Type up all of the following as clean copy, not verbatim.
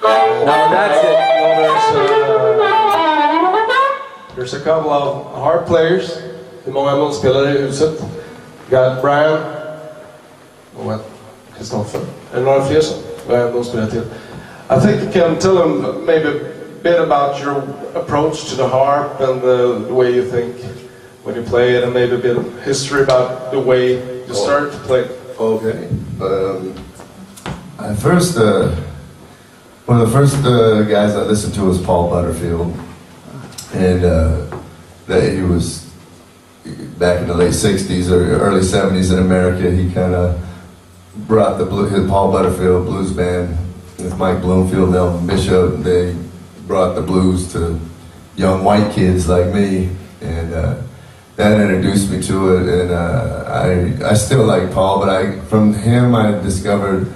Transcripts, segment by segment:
Now that's it. There's a couple of harp players. Det är många munspelare i huset. Got Brian och Kristoffer. Är det några fler som munspelare till? I think you can tell them maybe a bit about your approach to the harp and the way you think when you play it, and maybe a bit of history about the way you started to play it. Okay. One of the first guys I listened to was Paul Butterfield, and he was back in the late '60s or early '70s in America. He kind of brought his Paul Butterfield blues band with Mike Bloomfield and Elvin Bishop. They brought the blues to young white kids like me, and that introduced me to it. And I still like Paul, but from him I discovered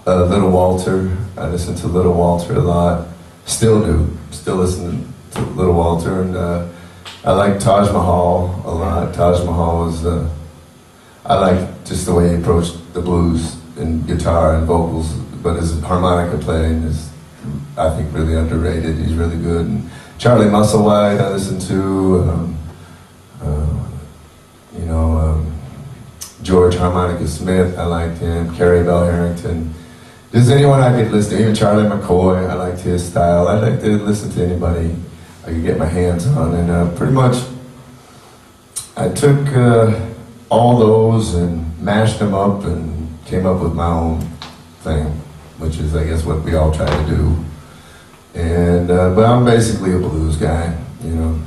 Little Walter. I listen to Little Walter a lot. Still do. Still listen to Little Walter. And I like Taj Mahal a lot. Taj Mahal was, I like just the way he approached the blues and guitar and vocals, but his harmonica playing is, I think, really underrated. He's really good. And Charlie Musselwhite I listen to. George Harmonica Smith, I liked him. Carrie Bell Harrington. Just anyone I could listen to, even Charlie McCoy, I liked his style. I like to listen to anybody I could get my hands on, and pretty much I took all those and mashed them up and came up with my own thing, which is, I guess, what we all try to do. And but I'm basically a blues guy, you know.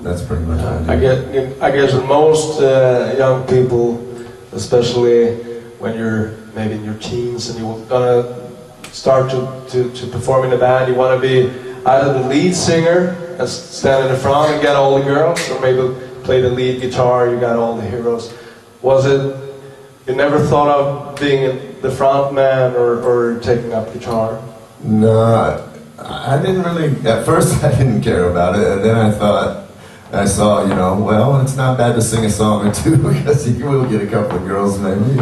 That's pretty much what I do. I guess most young people, especially when you're maybe in your teens and you're gonna start to perform in a band, you want to be either the lead singer and stand in the front and get all the girls, or maybe play the lead guitar, you got all the heroes. Was it, you never thought of being the front man or taking up guitar? No, I didn't really, at first I didn't care about it, and then I saw, you know, well, it's not bad to sing a song or two, because you will get a couple of girls maybe.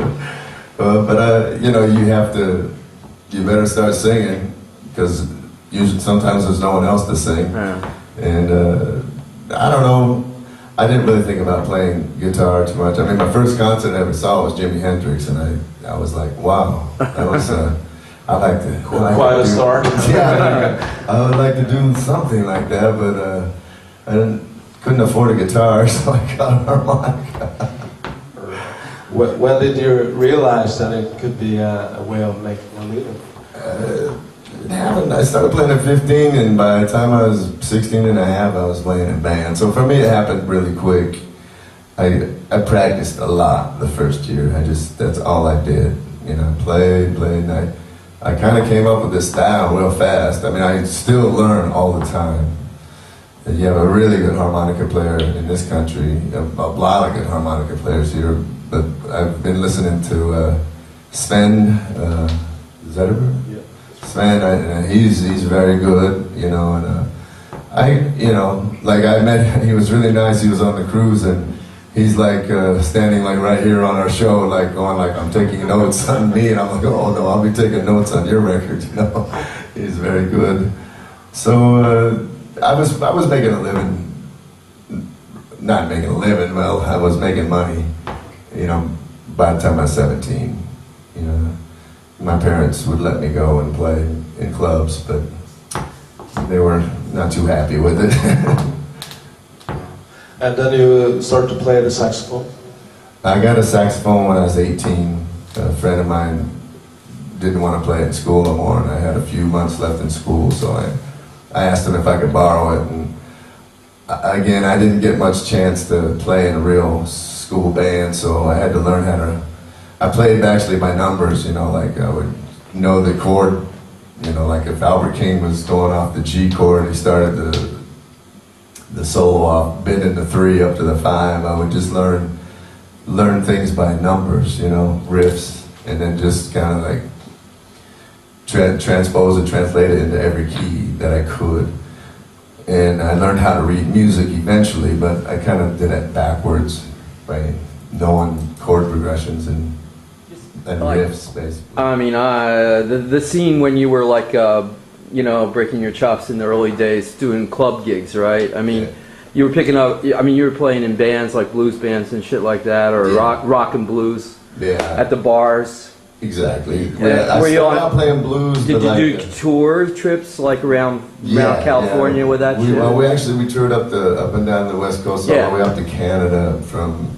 But you know, you better start singing, because usually sometimes there's no one else to sing. Yeah. And I don't know, I didn't really think about playing guitar too much. I mean, my first concert I ever saw was Jimi Hendrix, and I was like, wow, that was, Quite a start. Yeah, I would like to do something like that, but I couldn't afford a guitar, so I got a harmonica. When did you realize that it could be a way of making a living? It happened. I started playing at 15, and by the time I was 16 and a half, I was playing in band. So for me, it happened really quick. I practiced a lot the first year. That's all I did. You know, played, and I kind of came up with this style real fast. I mean, I still learn all the time. You have a really good harmonica player in this country, a lot of good harmonica players here, but I've been listening to Sven Zetterberg? Yeah. Sven, he's very good, you know, and I met, he was really nice. He was on the cruise, and he's like standing like right here on our show, like going like, I'm taking notes on me, and I'm like, oh no, I'll be taking notes on your record, you know. He's very good. So I was making a living, not making a living, well, I was making money, you know, by the time I was 17, you know. My parents would let me go and play in clubs, but they were not too happy with it. And then you started to play the saxophone? I got a saxophone when I was 18. A friend of mine didn't want to play it in school no more, and I had a few months left in school, so I asked him if I could borrow it. And again, I didn't get much chance to play in a real school band, so I had to learn how to. I played actually by numbers, you know, like I would know the chord, you know, like if Albert King was going off the G chord, he started the solo off, bending the 3 up to the 5. I would just learn things by numbers, you know, riffs, and then just kind of like transpose and translate it into every key that I could. And I learned how to read music eventually, but I kind of did it backwards by knowing chord progressions and and Like, riffs, basically. I mean, the scene when you were like, you know, breaking your chops in the early days, doing club gigs, right? I mean, Yeah. you were picking up. I mean, you were playing in bands like blues bands and shit like that, or Yeah. rock and blues Yeah. at the bars. Exactly. Yeah. I Were you started on- out playing blues. Did but you like, do tour trips like around California with that shit? Well, we toured up and down the West Coast, all Yeah. the way up to Canada, from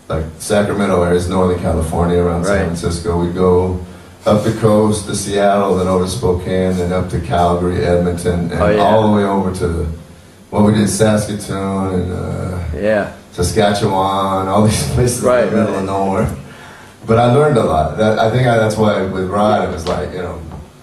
like Sacramento areas, Northern California, around San Right. Francisco. We'd go up the coast to Seattle, then over to Spokane, then up to Calgary, Edmonton, and Oh, yeah. all the way over to, well, we did Saskatoon and Yeah. Saskatchewan, all these places Right, in the middle right. of nowhere. But I learned a lot. I think that's why with Rod, it was like, you know,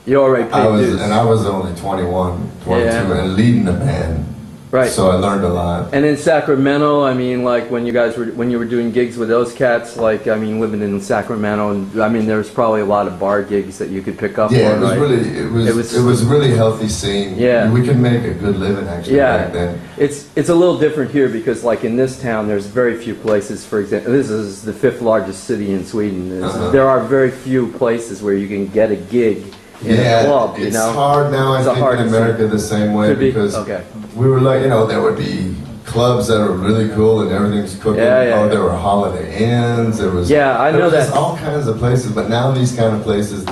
You already paid dues. I was only 21, 22, Yeah. and leading the band. Right. So I learned a lot. And in Sacramento, I mean, like when you were doing gigs with those cats, like I mean, living in Sacramento, and I mean, there's probably a lot of bar gigs that you could pick up Yeah, on, it was right? really, it was really healthy scene. Yeah. We could make a good living actually back then. It's a little different here because, like in this town, there's very few places. For example, this is the 5th largest city in Sweden. There are very few places where you can get a gig in a club. You it's know, hard now. It's I a think hard in America the same way Could be. because Okay. we were like, you know, there would be clubs that were really cool and everything's cooking. Yeah. There were Holiday Inns. There was I know there was that. all kinds of places. But now these kind of places,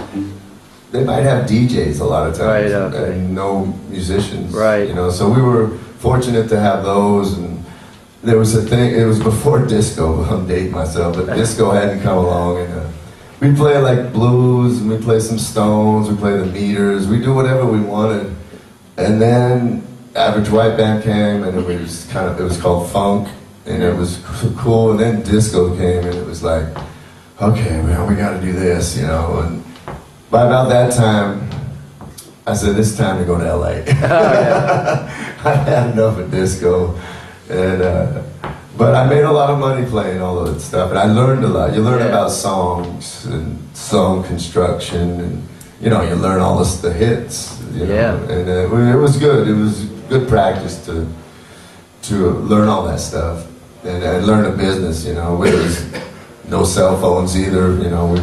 they might have DJs a lot of times Right, okay. and no musicians. Right. You know, so we were fortunate to have those. And there was a thing. It was before disco. I'm dating myself, but disco hadn't come along. And we play like blues, and we play some Stones. We play the Meters. We do whatever we wanted. And then Average White Band came, and it was called funk, and it was cool. And then disco came, and it was like, okay, man, we got to do this, you know. And by about that time, I said, it's time to go to LA. I had enough of disco, and but I made a lot of money playing all of that stuff, and I learned a lot. You learn about songs and song construction, and you know, you learn all the hits. You know? And it was good. It was good practice to learn all that stuff and learn a business. You know, there was no cell phones either. You know,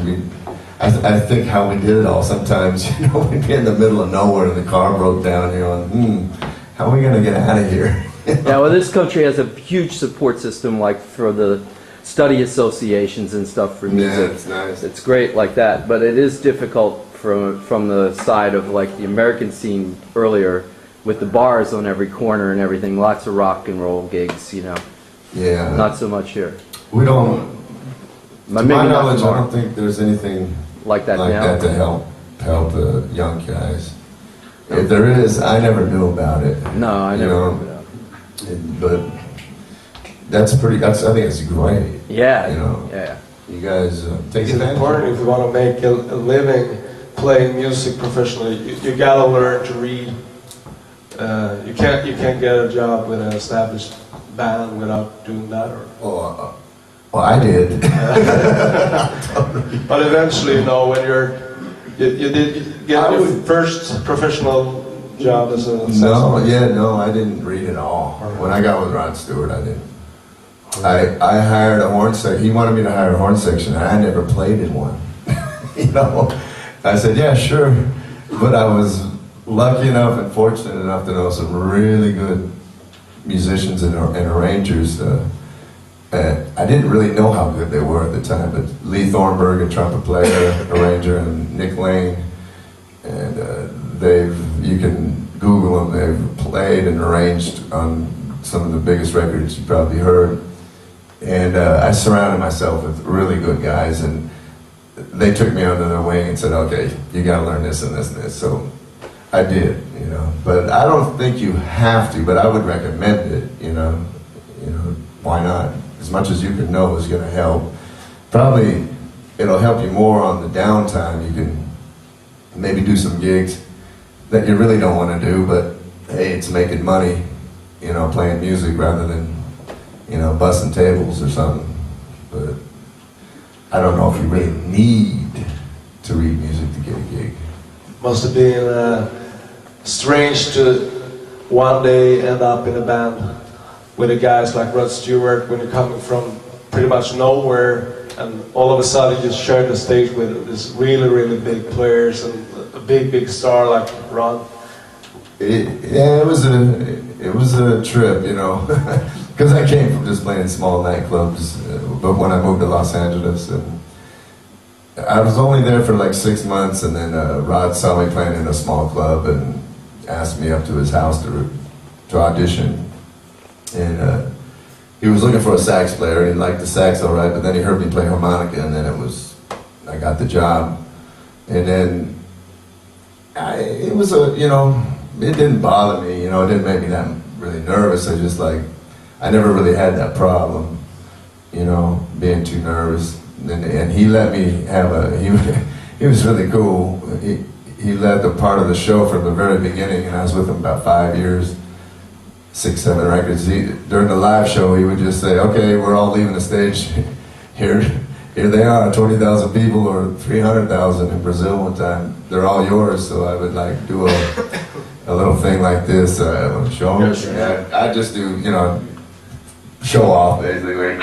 I think how we did it all. Sometimes, you know, we'd be in the middle of nowhere and the car broke down. You know, how are we gonna get out of here? Yeah, well, this country has a huge support system, like for the study associations and stuff for music. Yeah, it's nice. It's great like that, but it is difficult from the side of like the American scene earlier, with the bars on every corner and everything. Lots of rock and roll gigs, you know. Yeah. Not so much here. We don't. To Maybe my not knowledge, I tomorrow. don't think there's anything Like that like now? that to help the young guys. If there is, I never knew about it. No, I never know, remember that. But I think it's great. Yeah, You know, yeah. you guys take It's advantage. important if you want to make a living playing music professionally. You gotta learn to read. You can't get a job with an established band without doing that. Or Well, I did. but eventually, you know, when you did get your first professional job as a No, I didn't read at all. When I got with Rod Stewart, I didn't. I hired a horn section. He wanted me to hire a horn section, and I never played in one. You know, I said, yeah, sure. But I was lucky enough and fortunate enough to know some really good musicians and arrangers. I didn't really know how good they were at the time, but Lee Thornburg, a trumpet player, arranger, and Nick Lane, and you can Google them. They've played and arranged on some of the biggest records you probably heard. And I surrounded myself with really good guys, and they took me under their wing and said, okay, you gotta learn this and this and this. So I did, you know. But I don't think you have to, but I would recommend it, you know. Why not? As much as you can know is gonna help. Probably it'll help you more on the downtime. You can maybe do some gigs that you really don't want to do, but hey, it's making money, you know, playing music rather than, you know, bussing tables or something. But I don't know if you really need to read music to get a gig. Must have been strange to one day end up in a band with the guys like Rod Stewart when you're coming from pretty much nowhere and all of a sudden you share the stage with this really big players and a big star like Rod? Yeah, it was a trip, you know, because I came from just playing small nightclubs. But when I moved to Los Angeles, and I was only there for like 6 months, and then Rod saw me playing in a small club and asked me up to his house to audition. And he was looking for a sax player, and he liked the sax all right, but then he heard me play harmonica, and then I got the job. And then it was you know, it didn't bother me, you know, it didn't make me that really nervous. I just I never really had that problem, you know, being too nervous. And he let me have he was really cool. He led the part of the show from the very beginning, and I was with him about 5 years, 6, 7 records. During the live show, he would just say, okay, we're all leaving the stage. Here they are, 20,000 people, or 300,000 in Brazil one time. They're all yours. So I would do a little thing like this, show them. Yeah, I just do, you know, show off basically.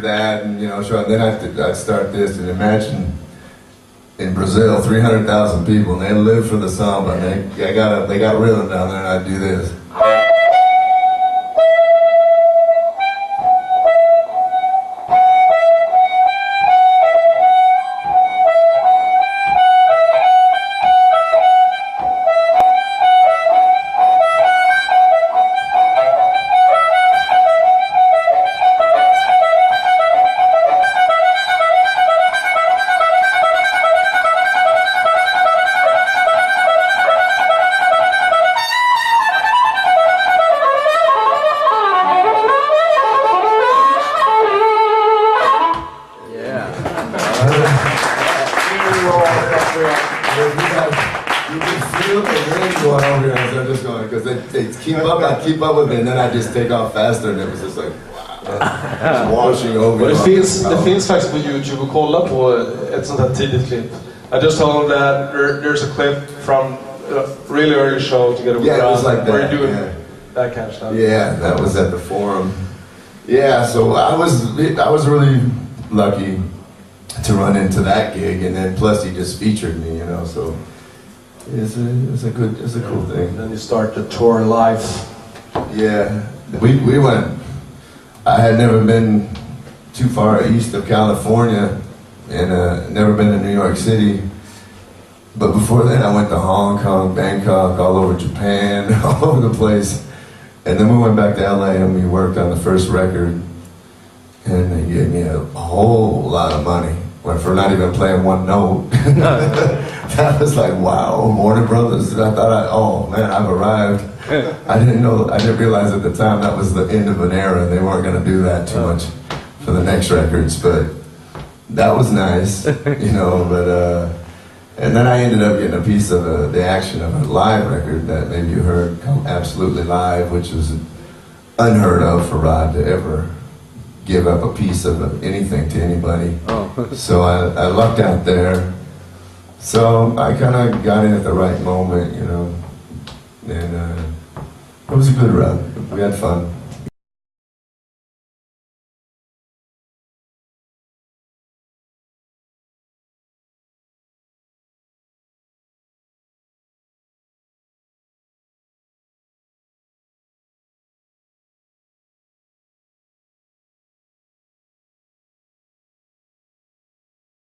That, and you know, so then I'd start this, and imagine in Brazil, 300,000 people, and they live for the samba, and they got rhythm down there, and I'd do this. Keep up with me, and then I just take off faster, and it was just like wow, washing over. Det finns faktiskt på YouTube att kolla på ett sånt här tidigt klipp. I just told him that there's a clip from a really early show together with Rod. Yeah, it was like that. Where you doing that kind of stuff. Yeah, that was at the Forum. Yeah, so I was really lucky to run into that gig, and then plus he just featured me, you know, so it's a cool thing. Then you start the tour live. Yeah, we went. I had never been too far east of California, and never been to New York City. But before that, I went to Hong Kong, Bangkok, all over Japan, all over the place. And then we went back to LA, and we worked on the first record. And they gave me a whole lot of money for not even playing one note. That was like, wow, Warner Brothers. I thought, oh man, I've arrived. I didn't realize at the time that was the end of an era. They weren't going to do that too much for the next records, but that was nice, you know. But and then I ended up getting a piece of the action of a live record that maybe you heard, called Absolutely Live, which was unheard of for Rod to ever give up a piece of anything to anybody. Oh. So I lucked out there. So I kind of got in at the right moment, you know, and it was a good run. We had fun.